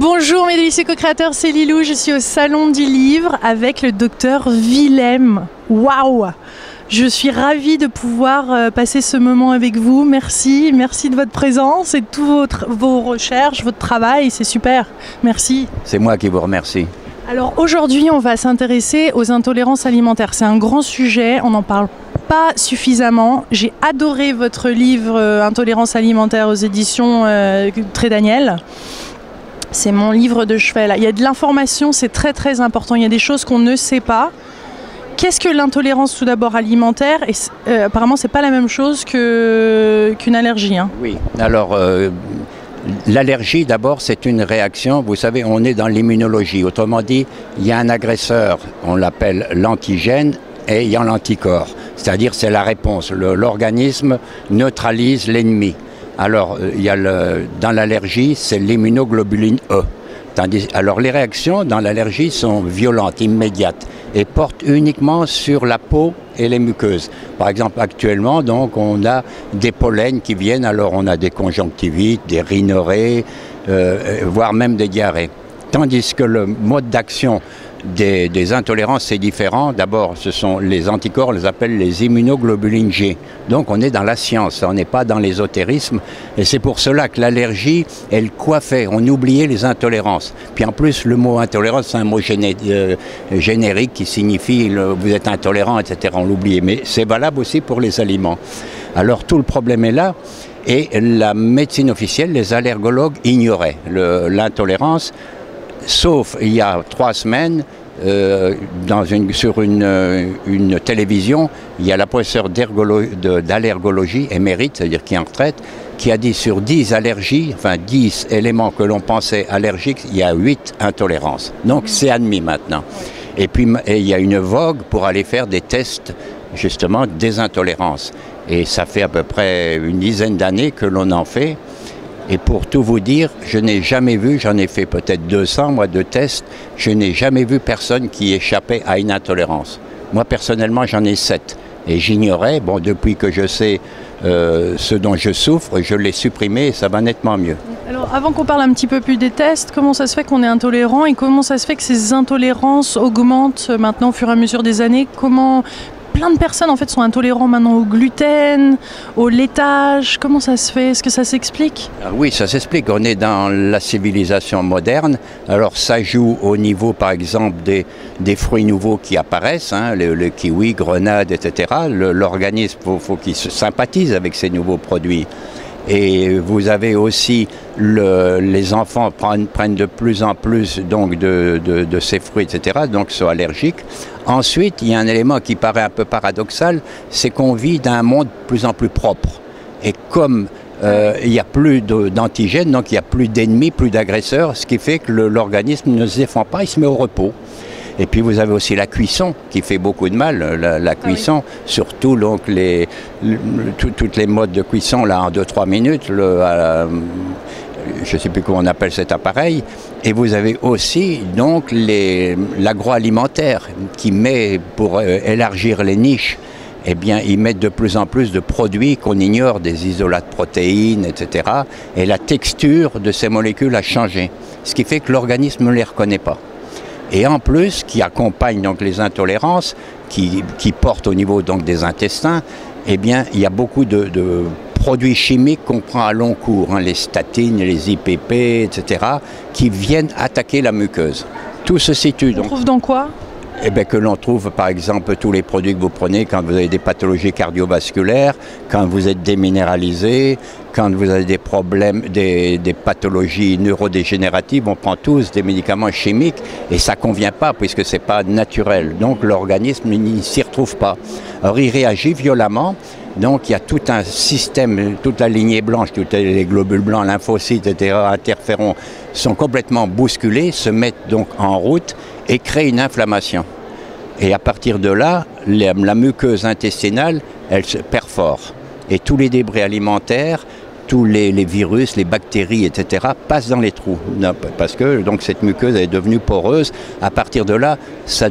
Bonjour mes délicieux co-créateurs, c'est Lilou, je suis au Salon du Livre avec le docteur Willem. Waouh! Je suis ravie de pouvoir passer ce moment avec vous. Merci de votre présence et de toutes vos recherches, votre travail, c'est super. Merci. C'est moi qui vous remercie. Alors aujourd'hui, on va s'intéresser aux intolérances alimentaires. C'est un grand sujet, on n'en parle pas suffisamment. J'ai adoré votre livre Intolérance alimentaire aux éditions Trédaniel. C'est mon livre de chevet là. Il y a de l'information, c'est très important. Il y a des choses qu'on ne sait pas. Qu'est-ce que l'intolérance tout d'abord alimentaire? Et apparemment, c'est pas la même chose qu'une allergie. Hein. Oui. Alors, l'allergie d'abord, c'est une réaction. Vous savez, on est dans l'immunologie. Autrement dit, il y a un agresseur, on l'appelle l'antigène, et il y a l'anticorps. C'est-à-dire, c'est la réponse. L'organisme neutralise l'ennemi. Alors, dans l'allergie, c'est l'immunoglobuline E. Alors, les réactions dans l'allergie sont violentes, immédiates, et portent uniquement sur la peau et les muqueuses. Par exemple, actuellement, donc, on a des pollens qui viennent, alors on a des conjonctivites, des rhinorrhées, voire même des diarrhées. Tandis que le mode d'action des intolérances, c'est différent. D'abord, ce sont les anticorps, on les appelle les immunoglobulines G. Donc, on est dans la science, on n'est pas dans l'ésotérisme. Et c'est pour cela que l'allergie, elle coiffait, on oubliait les intolérances. Puis en plus, le mot intolérance, c'est un mot générique qui signifie vous êtes intolérant, etc. On l'oubliait. Mais c'est valable aussi pour les aliments. Alors, tout le problème est là. Et la médecine officielle, les allergologues ignoraient l'intolérance. Sauf il y a 3 semaines, sur une télévision, il y a la professeure d'allergologie émérite, c'est-à-dire qui est en retraite, qui a dit sur 10 allergies, enfin 10 éléments que l'on pensait allergiques, il y a 8 intolérances. Donc c'est admis maintenant. Et puis il y a une vogue pour aller faire des tests justement des intolérances. Et ça fait à peu près une dizaine d'années que l'on en fait. Et pour tout vous dire, je n'ai jamais vu, j'en ai fait peut-être 200 moi de tests, je n'ai jamais vu personne qui échappait à une intolérance. Moi personnellement j'en ai 7 et j'ignorais, bon depuis que je sais ce dont je souffre, je l'ai supprimé et ça va nettement mieux. Alors avant qu'on parle un petit peu plus des tests, comment ça se fait qu'on est intolérant et comment ça se fait que ces intolérances augmentent maintenant au fur et à mesure des années? Plein de personnes en fait sont intolérants maintenant au gluten, au laitage. Comment ça se fait? Est-ce que ça s'explique? Oui, ça s'explique. On est dans la civilisation moderne. Alors ça joue au niveau par exemple des fruits nouveaux qui apparaissent, hein, le kiwi, grenade, etc. L'organisme, faut qu'il se sympathise avec ces nouveaux produits. Et vous avez aussi les enfants prennent de plus en plus donc de ces fruits, etc., donc sont allergiques. Ensuite, il y a un élément qui paraît un peu paradoxal, c'est qu'on vit dans un monde de plus en plus propre. Et comme il n'y a plus d'antigènes, donc il n'y a plus d'ennemis, plus d'agresseurs, ce qui fait que l'organisme ne se défend pas, il se met au repos. Et puis vous avez aussi la cuisson qui fait beaucoup de mal, la cuisson, surtout donc toutes les modes de cuisson là en 2-3 minutes, je ne sais plus comment on appelle cet appareil. Et vous avez aussi donc l'agroalimentaire qui met, pour élargir les niches, eh bien, ils mettent de plus en plus de produits qu'on ignore, des isolats de protéines, etc. Et la texture de ces molécules a changé, ce qui fait que l'organisme ne les reconnaît pas. Et en plus, qui accompagne donc les intolérances, qui portent au niveau donc des intestins, eh bien, il y a beaucoup de produits chimiques qu'on prend à long cours, hein, les statines, les IPP, etc., qui viennent attaquer la muqueuse. Tout se situe donc. On trouve dans quoi? Eh bien, que l'on trouve par exemple tous les produits que vous prenez quand vous avez des pathologies cardiovasculaires, quand vous êtes déminéralisé, quand vous avez des problèmes, des pathologies neurodégénératives, on prend tous des médicaments chimiques et ça ne convient pas puisque ce n'est pas naturel. Donc l'organisme n'y s'y retrouve pas. Alors il réagit violemment. Donc il y a tout un système, toute la lignée blanche, tous les globules blancs, lymphocytes, etc., interférons, sont complètement bousculés, se mettent donc en route et créent une inflammation. Et à partir de là, la muqueuse intestinale, elle se perfore. Et tous les débris alimentaires, tous les virus, les bactéries, etc., passent dans les trous. Parce que donc, cette muqueuse est devenue poreuse. À partir de là, ça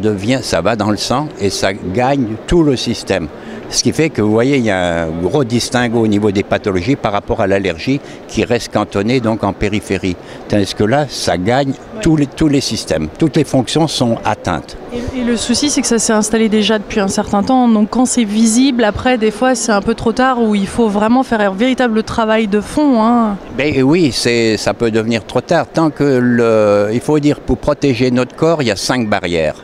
va dans le sang et ça gagne tout le système. Ce qui fait que vous voyez, il y a un gros distinguo au niveau des pathologies par rapport à l'allergie qui reste cantonnée donc en périphérie. Tandis que là, ça gagne tous les systèmes. Toutes les fonctions sont atteintes. Et le souci, c'est que ça s'est installé déjà depuis un certain temps. Donc quand c'est visible, après, des fois, c'est un peu trop tard où il faut vraiment faire un véritable travail de fond. Hein. Ben oui, ça peut devenir trop tard. Tant que il faut dire, pour protéger notre corps, il y a 5 barrières.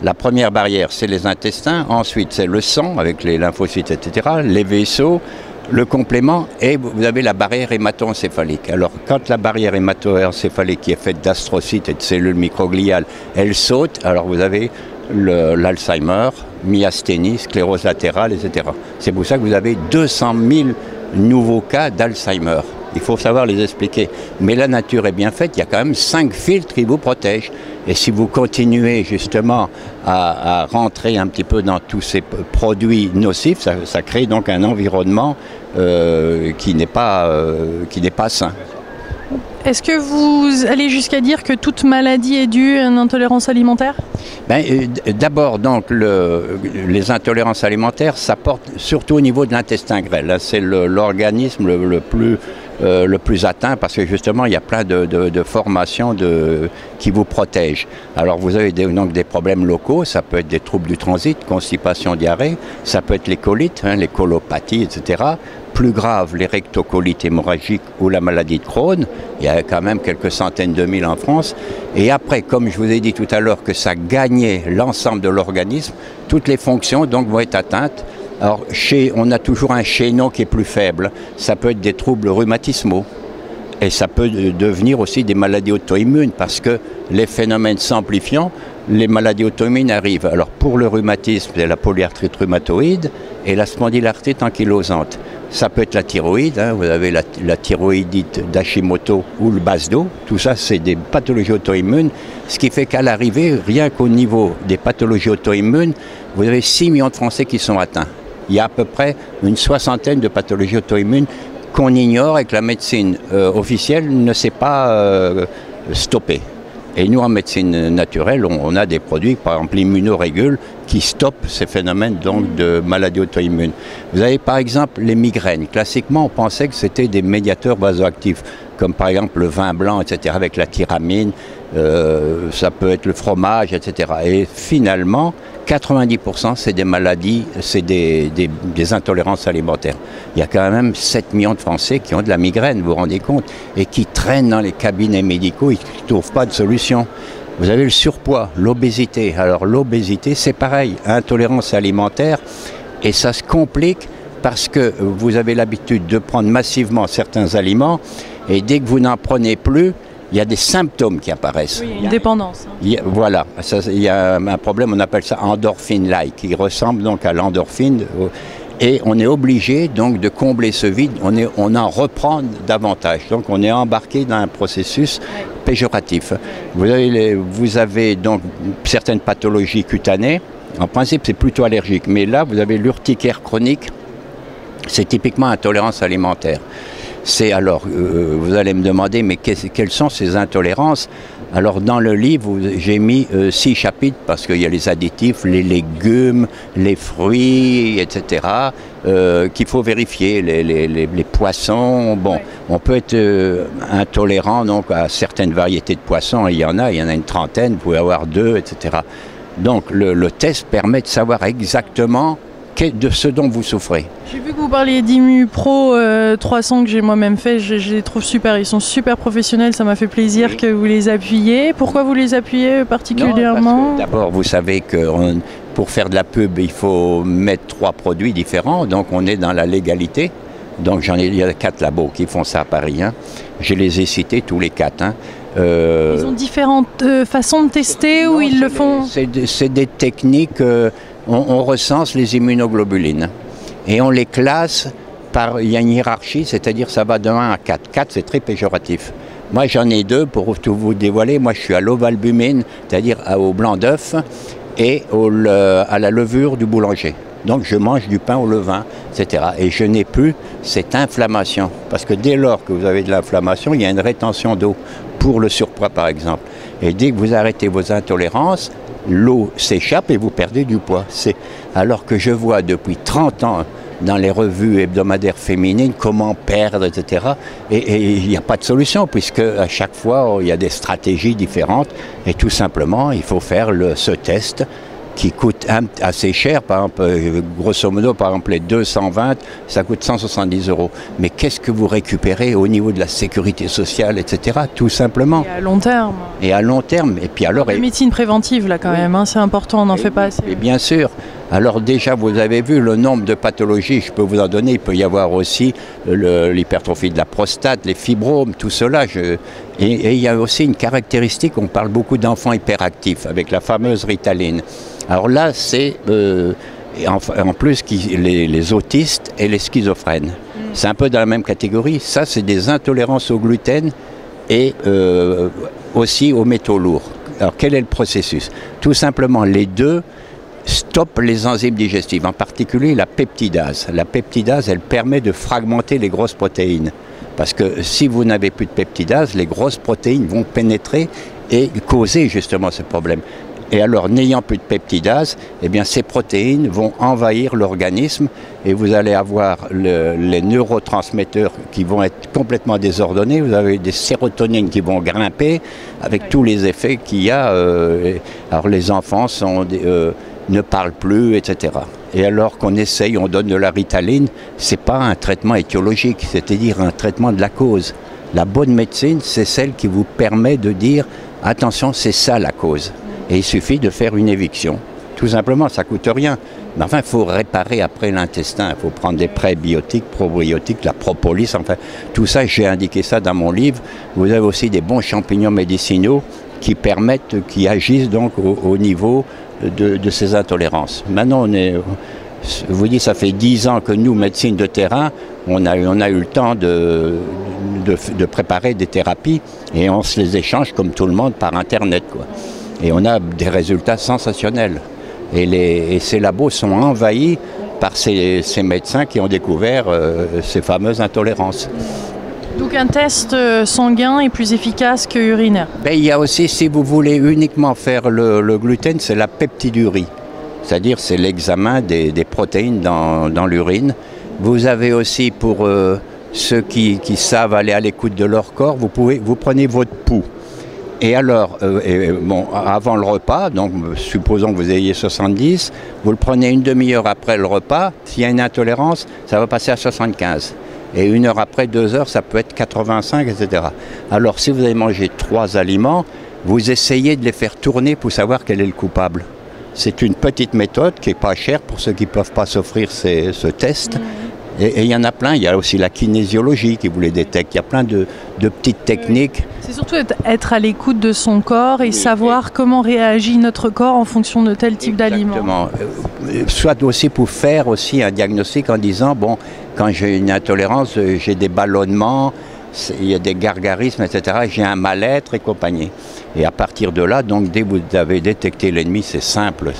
La première barrière, c'est les intestins. Ensuite, c'est le sang avec les lymphocytes, etc. Les vaisseaux, le complément, et vous avez la barrière hémato-encéphalique. Alors, quand la barrière hémato-encéphalique, qui est faite d'astrocytes et de cellules microgliales, elle saute, alors vous avez l'Alzheimer, myasthénie, sclérose latérale, etc. C'est pour ça que vous avez 200 000 nouveaux cas d'Alzheimer. Il faut savoir les expliquer. Mais la nature est bien faite, il y a quand même 5 filtres qui vous protègent. Et si vous continuez justement à rentrer un petit peu dans tous ces produits nocifs, ça crée donc un environnement qui n'est pas sain. Est-ce que vous allez jusqu'à dire que toute maladie est due à une intolérance alimentaire ? D'abord, donc, les intolérances alimentaires, ça porte surtout au niveau de l'intestin grêle. C'est l'organisme le plus atteint parce que justement, il y a plein de formations qui vous protègent. Alors, vous avez donc des problèmes locaux, ça peut être des troubles du transit, constipation, diarrhée, ça peut être les colites, les colopathies, etc. Plus grave, les rectocolites hémorragiques ou la maladie de Crohn. Il y a quand même quelques centaines de mille en France. Et après, comme je vous ai dit tout à l'heure, que ça gagnait l'ensemble de l'organisme, toutes les fonctions donc vont être atteintes. Alors, on a toujours un chaînon qui est plus faible. Ça peut être des troubles rhumatismaux. Et ça peut devenir aussi des maladies auto-immunes parce que les phénomènes s'amplifiant, les maladies auto-immunes arrivent. Alors, pour le rhumatisme, c'est la polyarthrite rhumatoïde et la spondylarthrite ankylosante. Ça peut être la thyroïde, vous avez la thyroïdite d'Hashimoto ou le BASDO. Tout ça, c'est des pathologies auto-immunes. Ce qui fait qu'à l'arrivée, rien qu'au niveau des pathologies auto-immunes, vous avez 6 millions de Français qui sont atteints. Il y a à peu près une 60aine de pathologies auto-immunes qu'on ignore et que la médecine officielle ne sait pas stopper. Et nous, en médecine naturelle, on a des produits, par exemple l'immunorégule, qui stoppent ces phénomènes donc, de maladies auto-immunes. Vous avez par exemple les migraines. Classiquement, on pensait que c'était des médiateurs vasoactifs, comme par exemple le vin blanc, etc., avec la tyramine, ça peut être le fromage, etc. Et finalement, 90% c'est des maladies, c'est des intolérances alimentaires. Il y a quand même 7 millions de Français qui ont de la migraine, vous vous rendez compte, et qui traînent dans les cabinets médicaux, ils ne trouvent pas de solution. Vous avez le surpoids, l'obésité. Alors l'obésité, c'est pareil, intolérance alimentaire, et ça se complique parce que vous avez l'habitude de prendre massivement certains aliments, et dès que vous n'en prenez plus, il y a des symptômes qui apparaissent. Oui, une dépendance. Voilà, il y a un problème, on appelle ça endorphine-like, qui ressemble donc à l'endorphine. Et on est obligé donc de combler ce vide, on en reprend davantage. Donc on est embarqué dans un processus péjoratif. Vous avez donc certaines pathologies cutanées. En principe, c'est plutôt allergique. Mais là, vous avez l'urticaire chronique. C'est typiquement intolérance alimentaire. Alors, vous allez me demander, mais quelles sont ces intolérances? Alors, dans le livre, j'ai mis 6 chapitres parce qu'il y a les additifs, les légumes, les fruits, etc., qu'il faut vérifier, les poissons. Bon, on peut être intolérant donc, à certaines variétés de poissons, il y en a une trentaine, vous pouvez avoir 2, etc. Donc, le test permet de savoir exactement de ce dont vous souffrez. J'ai vu que vous parliez d'ImmuPro 300 que j'ai moi-même fait, je les trouve super, ils sont super professionnels, ça m'a fait plaisir que vous les appuyiez. Pourquoi vous les appuyez particulièrement? D'abord, vous savez que pour faire de la pub, il faut mettre 3 produits différents, donc on est dans la légalité. Donc il y a 4 labos qui font ça à Paris. Je les ai cités tous les 4. Ils ont différentes façons de tester ou ils le font? C'est des techniques... On recense les immunoglobulines et on les classe il y a une hiérarchie, c'est-à-dire ça va de 1 à 4. 4, c'est très péjoratif. Moi, j'en ai 2 pour tout vous dévoiler. Moi, je suis à l'ovalbumine, c'est-à-dire au blanc d'œuf et à la levure du boulanger. Donc, je mange du pain au levain, etc. Et je n'ai plus cette inflammation. Parce que dès lors que vous avez de l'inflammation, il y a une rétention d'eau pour le surpoids, par exemple. Et dès que vous arrêtez vos intolérances, l'eau s'échappe et vous perdez du poids. Alors que je vois depuis 30 ans dans les revues hebdomadaires féminines comment perdre, etc. Et il n'y a pas de solution puisque à chaque fois, il y a des stratégies différentes et tout simplement, il faut faire ce test qui coûte assez cher, par exemple, grosso modo, par exemple, les 220, ça coûte 170 €. Mais qu'est-ce que vous récupérez au niveau de la sécurité sociale, etc., tout simplement. Et à long terme. Et à long terme. Et puis alors... La médecine préventive, là, quand même, hein, c'est important, on n'en fait pas assez. Et bien sûr. Alors déjà, vous avez vu le nombre de pathologies, je peux vous en donner. Il peut y avoir aussi l'hypertrophie de la prostate, les fibromes, tout cela. Et il y a aussi une caractéristique, on parle beaucoup d'enfants hyperactifs, avec la fameuse Ritaline. Alors là, c'est en plus les autistes et les schizophrènes. C'est un peu dans la même catégorie. Ça, c'est des intolérances au gluten et aussi aux métaux lourds. Alors quel est le processus? Tout simplement, les deux stoppent les enzymes digestives, en particulier la peptidase. La peptidase, elle permet de fragmenter les grosses protéines. Parce que si vous n'avez plus de peptidase, les grosses protéines vont pénétrer et causer justement ce problème. Et alors, n'ayant plus de peptidase, eh bien, ces protéines vont envahir l'organisme et vous allez avoir les neurotransmetteurs qui vont être complètement désordonnés. Vous avez des sérotonines qui vont grimper avec tous les effets qu'il y a. Alors, les enfants ne parlent plus, etc. Et alors qu'on essaye, on donne de la Ritaline, c'est pas un traitement étiologique, c'est-à-dire un traitement de la cause. La bonne médecine, c'est celle qui vous permet de dire, attention, c'est ça la cause. Et il suffit de faire une éviction. Tout simplement, ça ne coûte rien. Mais enfin, il faut réparer après l'intestin. Il faut prendre des prébiotiques, probiotiques, la propolis. Enfin, tout ça, j'ai indiqué ça dans mon livre. Vous avez aussi des bons champignons médicinaux qui agissent donc au niveau de ces intolérances. Maintenant, je vous dis, ça fait 10 ans que nous, médecine de terrain, on a eu le temps de préparer des thérapies et on se les échange comme tout le monde par Internet, quoi. Et on a des résultats sensationnels. Et ces labos sont envahis par ces médecins qui ont découvert ces fameuses intolérances. Donc un test sanguin est plus efficace que urinaire. Ben, il y a aussi, si vous voulez uniquement faire le gluten, c'est la peptidurie. C'est-à-dire c'est l'examen des protéines dans l'urine. Vous avez aussi, pour ceux qui savent aller à l'écoute de leur corps, vous prenez votre pouls. Et alors, avant le repas, donc supposons que vous ayez 70, vous le prenez une demi-heure après le repas. S'il y a une intolérance, ça va passer à 75. Et 1 heure après, 2 heures, ça peut être 85, etc. Alors, si vous avez mangé 3 aliments, vous essayez de les faire tourner pour savoir quel est le coupable. C'est une petite méthode qui n'est pas chère pour ceux qui ne peuvent pas s'offrir ce test. Et il y en a plein. Il y a aussi la kinésiologie qui vous les détecte. Il y a plein de petites techniques. C'est surtout être à l'écoute de son corps et savoir comment réagit notre corps en fonction de tel type d'aliment. Exactement. Soit aussi pour faire aussi un diagnostic en disant, bon, quand j'ai une intolérance, j'ai des ballonnements, il y a des gargarismes, etc. J'ai un mal-être et compagnie. Et à partir de là, donc dès que vous avez détecté l'ennemi, c'est simple.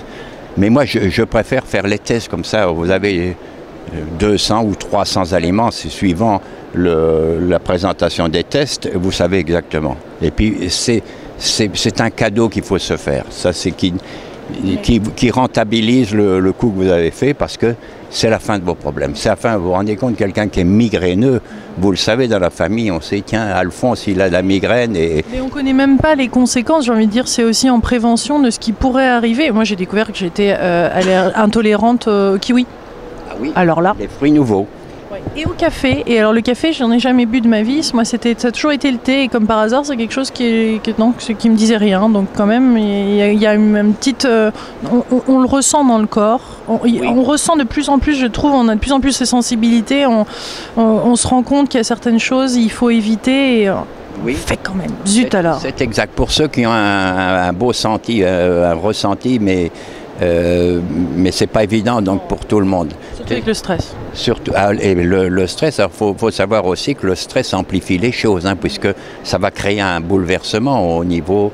Mais moi, je préfère faire les tests comme ça. Vous avez 200 ou 300 aliments, c'est suivant la présentation des tests, vous savez exactement. Et puis, c'est un cadeau qu'il faut se faire. Ça, c'est qui rentabilise le coût que vous avez fait parce que c'est la fin de vos problèmes. C'est la fin, vous vous rendez compte, quelqu'un qui est migraineux, vous le savez, dans la famille, on sait, tiens, Alphonse, il a de la migraine. Mais on ne connaît même pas les conséquences, j'ai envie de dire, c'est aussi en prévention de ce qui pourrait arriver. Moi, j'ai découvert que j'étais intolérante au kiwi. Ah oui, alors là, les fruits nouveaux. Ouais. Et au café. Et alors le café, j'en ai jamais bu de ma vie. Moi, ça a toujours été le thé. Et comme par hasard, c'est quelque chose qui me disait rien. Donc quand même, il y a une petite... on le ressent dans le corps. On ressent de plus en plus, je trouve, on a de plus en plus ces sensibilités. On se rend compte qu'il y a certaines choses, il faut éviter. Et, oui. Fait quand même. Zut alors. C'est exact. Pour ceux qui ont un beau un ressenti, mais c'est pas évident donc pour tout le monde. Surtout avec le stress. Surtout, et le stress, il faut savoir aussi que le stress amplifie les choses, hein, puisque ça va créer un bouleversement au niveau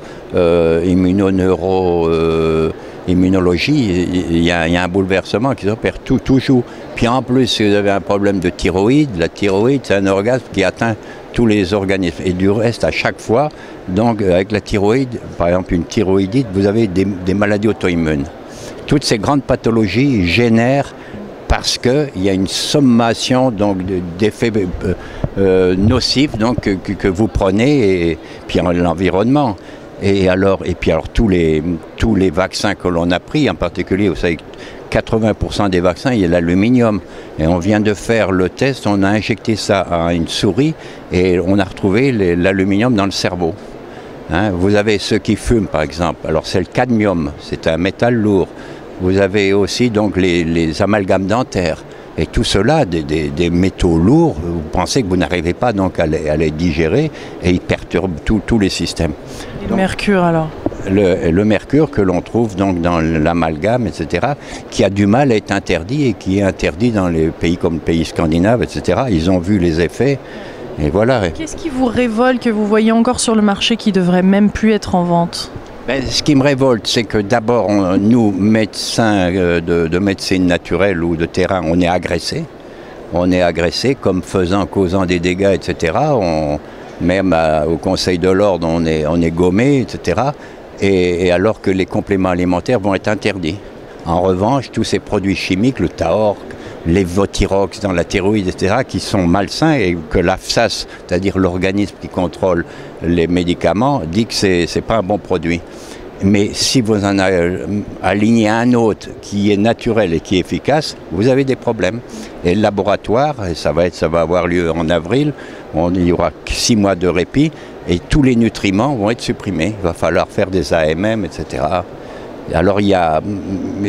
immunologie. Il y a un bouleversement qui s'opère toujours. Puis en plus, si vous avez un problème de thyroïde, la thyroïde, c'est un organe qui atteint tous les organismes. Et du reste, à chaque fois, donc avec la thyroïde, par exemple une thyroïdite, vous avez des maladies auto-immunes. Toutes ces grandes pathologies génèrent parce qu'il y a une sommation d'effets nocifs donc, que vous prenez, et puis l'environnement. Et puis tous les vaccins que l'on a pris, en particulier, vous savez, 80% des vaccins, il y a l'aluminium. Et on vient de faire le test, on a injecté ça à une souris et on a retrouvé l'aluminium dans le cerveau. Hein, vous avez ceux qui fument, par exemple. Alors c'est le cadmium, c'est un métal lourd. Vous avez aussi donc les amalgames dentaires. Et tout cela, des métaux lourds, vous pensez que vous n'arrivez pas donc à les digérer et ils perturbent tous les systèmes. Et le mercure alors? Le mercure que l'on trouve donc dans l'amalgame, etc., qui a du mal à être interdit et qui est interdit dans les pays comme le pays scandinave, etc. Ils ont vu les effets et voilà. Qu'est-ce qui vous révolte que vous voyez encore sur le marché qui devrait même plus être en vente? Ce qui me révolte, c'est que d'abord, nous, médecins de médecine naturelle ou de terrain, on est agressés. On est agressés comme causant des dégâts, etc. Même au Conseil de l'Ordre, on est gommés, etc. Et alors que les compléments alimentaires vont être interdits. En revanche, tous ces produits chimiques, le Taorc, les Votirox dans la thyroïde, etc., qui sont malsains et que l'AFSAS, c'est-à-dire l'organisme qui contrôle les médicaments, dit que c'est pas un bon produit. Mais si vous en alignez un autre qui est naturel et qui est efficace, vous avez des problèmes. Et le laboratoire, et ça va avoir lieu en avril, il y aura 6 mois de répit et tous les nutriments vont être supprimés. Il va falloir faire des AMM, etc. Alors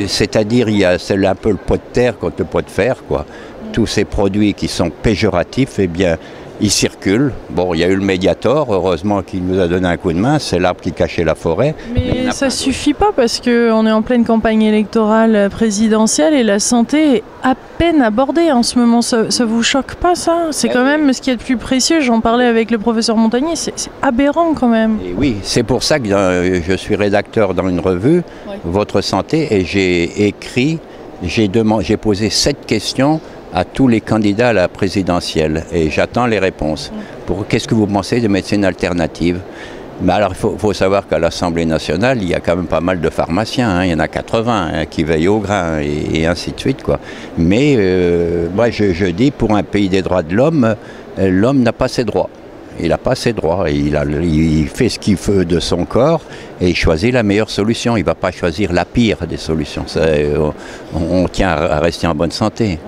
c'est un peu le pot de terre contre le pot de fer, quoi. Tous ces produits qui sont péjoratifs, eh bien, ils circulent. Bon, il y a eu le Mediator, heureusement qu'il nous a donné un coup de main, c'est l'arbre qui cachait la forêt. Mais ça suffit pas parce qu'on est en pleine campagne électorale présidentielle et la santé est à peine abordée en ce moment. Ça vous choque pas, ça? C'est quand même ce qui est le plus précieux. J'en parlais avec le professeur Montagnier, c'est aberrant quand même. Et oui, c'est pour ça que je suis rédacteur dans une revue, Votre Santé, et j'ai posé 7 questions à tous les candidats à la présidentielle et j'attends les réponses. Qu'est-ce que vous pensez de médecine alternative? Mais alors il faut savoir qu'à l'Assemblée nationale, il y a quand même pas mal de pharmaciens, hein. Il y en a 80 qui veillent au grain et ainsi de suite, quoi. Mais moi je dis, pour un pays des droits de l'homme, l'homme n'a pas ses droits. Il n'a pas ses droits. Il fait ce qu'il veut de son corps et il choisit la meilleure solution. Il ne va pas choisir la pire des solutions. On tient à rester en bonne santé.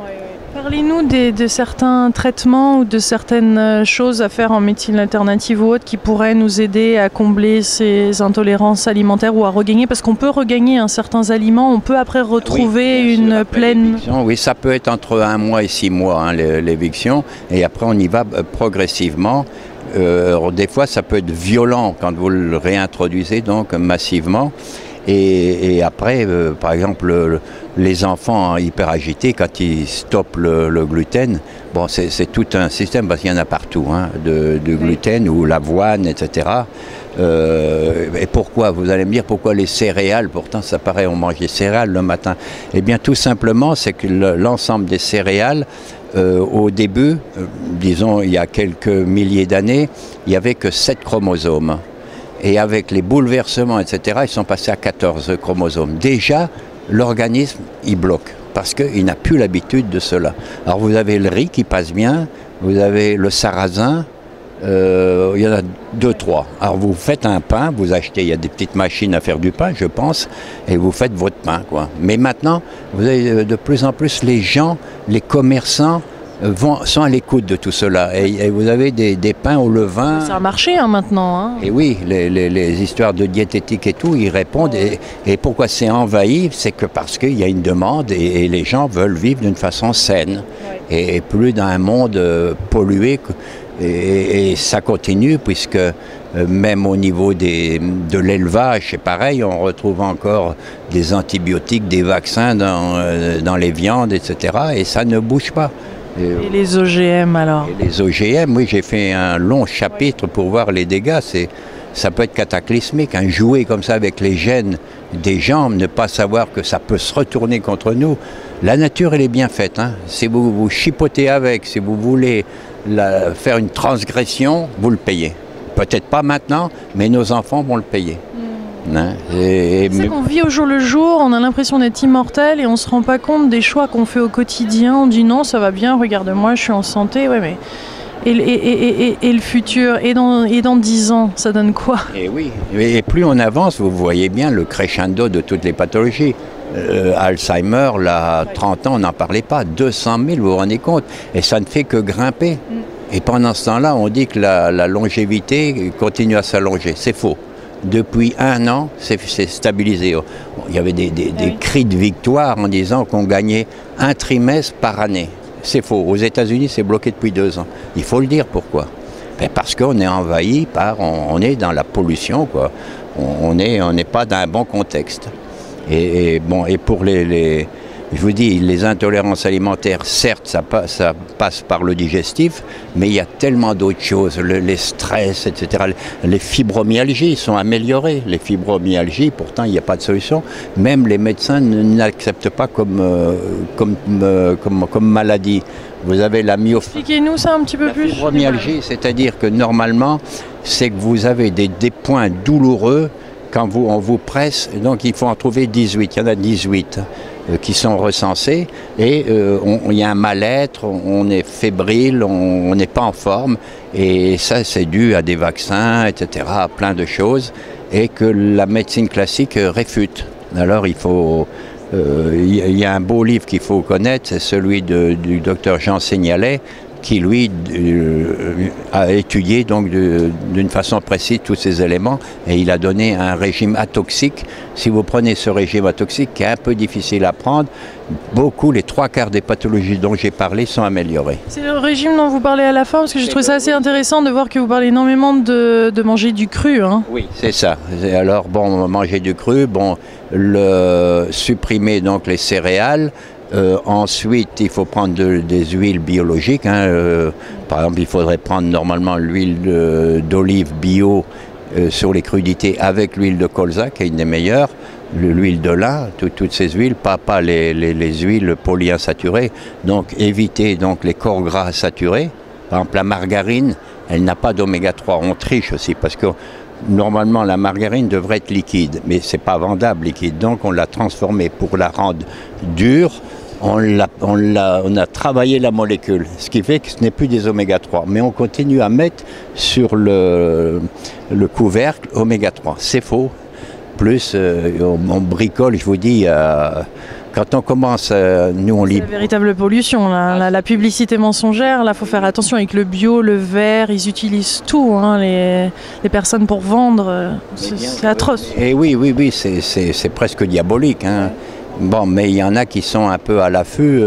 Parlez-nous de certains traitements ou de certaines choses à faire en médecine alternative ou autre qui pourraient nous aider à combler ces intolérances alimentaires ou à regagner, parce qu'on peut regagner certains aliments, on peut après retrouver une pleine... Oui, ça peut être entre 1 mois et 6 mois, hein, l'éviction, et après on y va progressivement. Des fois ça peut être violent quand vous le réintroduisez donc massivement. Et après, par exemple, les enfants hyper agités, quand ils stoppent le gluten, bon, c'est tout un système, parce qu'il y en a partout, hein, de gluten ou l'avoine, etc. Et pourquoi? Vous allez me dire, pourquoi les céréales? Pourtant, ça paraît, on mange des céréales le matin. Eh bien, tout simplement, c'est que l'ensemble des céréales, au début, disons, il y a quelques milliers d'années, il n'y avait que 7 chromosomes. Et avec les bouleversements, etc., ils sont passés à 14 chromosomes. Déjà, l'organisme, il bloque, parce qu'il n'a plus l'habitude de cela. Alors vous avez le riz qui passe bien, vous avez le sarrasin, il y en a 2, 3. Alors vous faites un pain, vous achetez, il y a des petites machines à faire du pain, je pense, et vous faites votre pain, quoi. Mais maintenant, vous avez de plus en plus les gens, les commerçants, sont à l'écoute de tout cela. Et vous avez des pains au levain. Ça a marché maintenant. Hein. Et oui, les histoires de diététique et tout, ils répondent. Et pourquoi c'est envahi? C'est que parce qu'il y a une demande et les gens veulent vivre d'une façon saine. Ouais. Et plus dans un monde pollué. Et ça continue, puisque même au niveau de l'élevage, c'est pareil, on retrouve encore des antibiotiques, des vaccins dans les viandes, etc. Et ça ne bouge pas. Et les OGM alors? Et les OGM, oui, j'ai fait un long chapitre pour voir les dégâts. Ça peut être cataclysmique, un jouet comme ça avec les gènes des gens, ne pas savoir que ça peut se retourner contre nous. La nature, elle est bien faite, hein. Si vous chipotez avec, si vous voulez faire une transgression, vous le payez. Peut-être pas maintenant, mais nos enfants vont le payer. Hein, c'est qu'on vit au jour le jour, on a l'impression d'être immortel et on se rend pas compte des choix qu'on fait au quotidien. On dit non, ça va bien, regarde-moi, je suis en santé. Ouais, mais et le futur, et dans 10 ans, ça donne quoi? Et oui, et plus on avance, vous voyez bien le crescendo de toutes les pathologies. Alzheimer, là, 30 ans, on n'en parlait pas. 200 000, vous vous rendez compte? Et ça ne fait que grimper. Et pendant ce temps-là, on dit que la longévité continue à s'allonger. C'est faux. Depuis 1 an, c'est stabilisé. Il y avait des cris de victoire en disant qu'on gagnait 1 trimestre par année. C'est faux. Aux États-Unis, c'est bloqué depuis 2 ans. Il faut le dire pourquoi. Parce qu'on est envahi par... On est dans la pollution, quoi. On n'est pas dans un bon contexte. Et pour je vous dis, les intolérances alimentaires, certes, ça passe par le digestif, mais il y a tellement d'autres choses, les stress, etc. Les fibromyalgies sont améliorées. Les fibromyalgies, pourtant, il n'y a pas de solution. Même les médecins n'acceptent pas comme maladie. Vous avez la myopathy. Expliquez-nous ça un petit peu plus. La fibromyalgie, c'est-à-dire que normalement, c'est que vous avez des points douloureux quand on vous presse. Donc, il faut en trouver 18. Il y en a 18. Qui sont recensés et il y a un mal-être, on est fébrile, on n'est pas en forme et ça c'est dû à des vaccins, etc., à plein de choses et que la médecine classique réfute. Alors il y a un beau livre qu'il faut connaître, c'est celui du docteur Jean Seignalais qui lui a étudié donc d'une façon précise tous ces éléments et il a donné un régime atoxique. Si vous prenez ce régime atoxique qui est un peu difficile à prendre, les 3/4 des pathologies dont j'ai parlé sont améliorées. C'est le régime dont vous parlez à la fin parce que je trouve ça assez intéressant de voir que vous parlez énormément de manger du cru. Hein. Oui, c'est ça. Alors manger du cru, supprimer donc les céréales. Ensuite, il faut prendre des huiles biologiques. Par exemple, il faudrait prendre normalement l'huile d'olive bio sur les crudités avec l'huile de colza, qui est une des meilleures, l'huile de lin, toutes ces huiles, pas les huiles polyinsaturées. Donc, éviter donc, les corps gras saturés. Par exemple, la margarine, elle n'a pas d'oméga 3. On triche aussi parce que normalement, la margarine devrait être liquide, mais c'est pas vendable liquide. Donc, on l'a transformée pour la rendre dure. On a travaillé la molécule, ce qui fait que ce n'est plus des oméga 3. Mais on continue à mettre sur le couvercle oméga 3. C'est faux. Plus, on bricole, je vous dis, quand on commence, nous on lit... C'est la véritable pollution, la publicité mensongère, là il faut faire attention avec le bio, le vert, ils utilisent tout, hein, les personnes pour vendre, c'est atroce. Et oui, c'est presque diabolique. Hein. Bon, mais il y en a qui sont un peu à l'affût.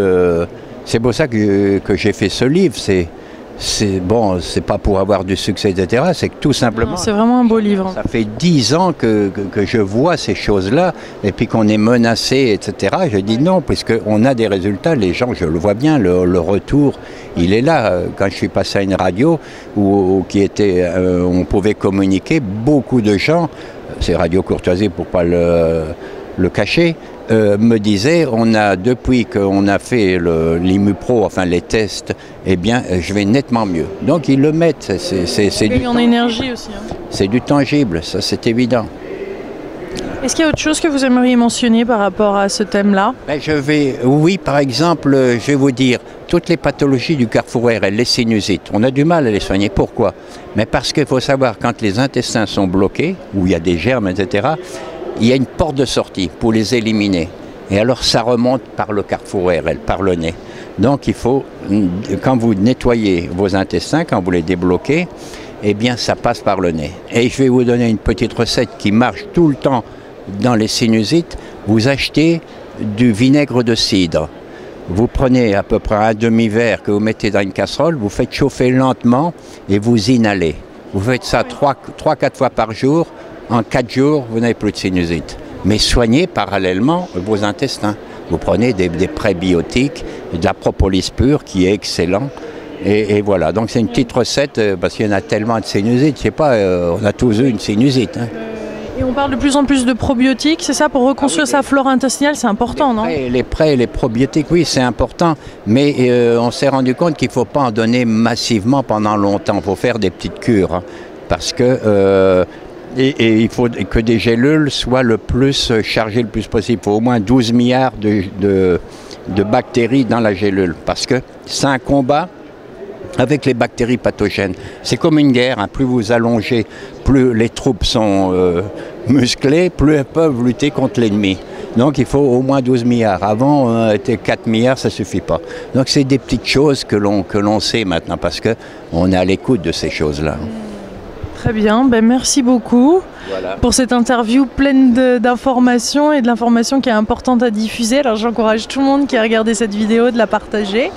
C'est pour ça que j'ai fait ce livre. C'est pas pour avoir du succès, etc. C'est que tout simplement... C'est vraiment un beau livre. Ça fait 10 ans que je vois ces choses-là, et puis qu'on est menacé, etc. Je dis non, puisqu'on a des résultats. Les gens, je le vois bien, le retour, il est là. Quand je suis passé à une radio où on pouvait communiquer, beaucoup de gens, c'est Radio Courtoisie pour pas le cacher, me disait, depuis qu'on a fait l'IMUPRO, enfin les tests, eh bien, je vais nettement mieux. Donc, ils le mettent. C'est du en énergie aussi. Hein. C'est du tangible, ça c'est évident. Est-ce qu'il y a autre chose que vous aimeriez mentionner par rapport à ce thème-là? Oui, par exemple, je vais vous dire, toutes les pathologies du carrefour RL, les sinusites, on a du mal à les soigner. Pourquoi? Mais parce qu'il faut savoir, quand les intestins sont bloqués, où il y a des germes, etc., il y a une porte de sortie pour les éliminer. Et alors ça remonte par le carrefour RL, par le nez. Donc il faut, quand vous nettoyez vos intestins, quand vous les débloquez, eh bien ça passe par le nez. Et je vais vous donner une petite recette qui marche tout le temps dans les sinusites. Vous achetez du vinaigre de cidre. Vous prenez à peu près un demi-verre que vous mettez dans une casserole, vous faites chauffer lentement et vous inhalez. Vous faites ça 3-4 fois par jour. En 4 jours, vous n'avez plus de sinusite. Mais soignez parallèlement vos intestins. Vous prenez des prébiotiques, de la propolis pure qui est excellent. Et voilà, donc c'est une petite recette parce qu'il y en a tellement de sinusites. Je ne sais pas, on a tous eu une sinusite. Hein. Et on parle de plus en plus de probiotiques, c'est ça, pour reconstruire sa flore intestinale, c'est important, non? Les prêts, les probiotiques, oui, c'est important, mais on s'est rendu compte qu'il ne faut pas en donner massivement pendant longtemps. Il faut faire des petites cures, hein, parce que il faut que des gélules soient le plus chargées le plus possible. Il faut au moins 12 milliards de bactéries dans la gélule, parce que c'est un combat avec les bactéries pathogènes. C'est comme une guerre, hein. Plus vous allongez, plus les troupes sont musclées, plus elles peuvent lutter contre l'ennemi. Donc il faut au moins 12 milliards. Avant, 4 milliards, ça ne suffit pas. Donc c'est des petites choses que l'on sait maintenant, parce qu'on est à l'écoute de ces choses-là. Très bien, ben merci beaucoup pour cette interview pleine d'informations et de l'information qui est importante à diffuser. Alors j'encourage tout le monde qui a regardé cette vidéo de la partager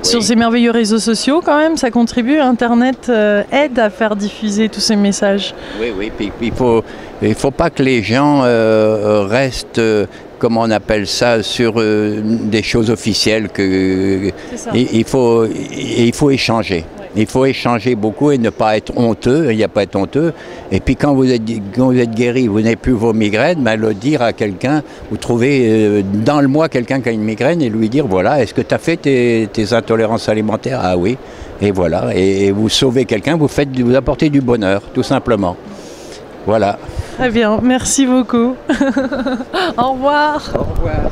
sur ces merveilleux réseaux sociaux quand même, ça contribue. Internet aide à faire diffuser tous ces messages. Oui, puis il faut pas que les gens restent, comment on appelle ça, sur des choses officielles. Il faut échanger. Il faut échanger beaucoup et ne pas être honteux, il n'y a pas à être honteux. Et puis quand vous êtes guéri, vous n'avez plus vos migraines, ben, le dire à quelqu'un, vous trouvez dans le mois quelqu'un qui a une migraine et lui dire, voilà, est-ce que tu as fait tes intolérances alimentaires? Ah oui, et voilà, et vous sauvez quelqu'un, vous apportez du bonheur, tout simplement. Voilà. Très bien, merci beaucoup. Au revoir. Au revoir.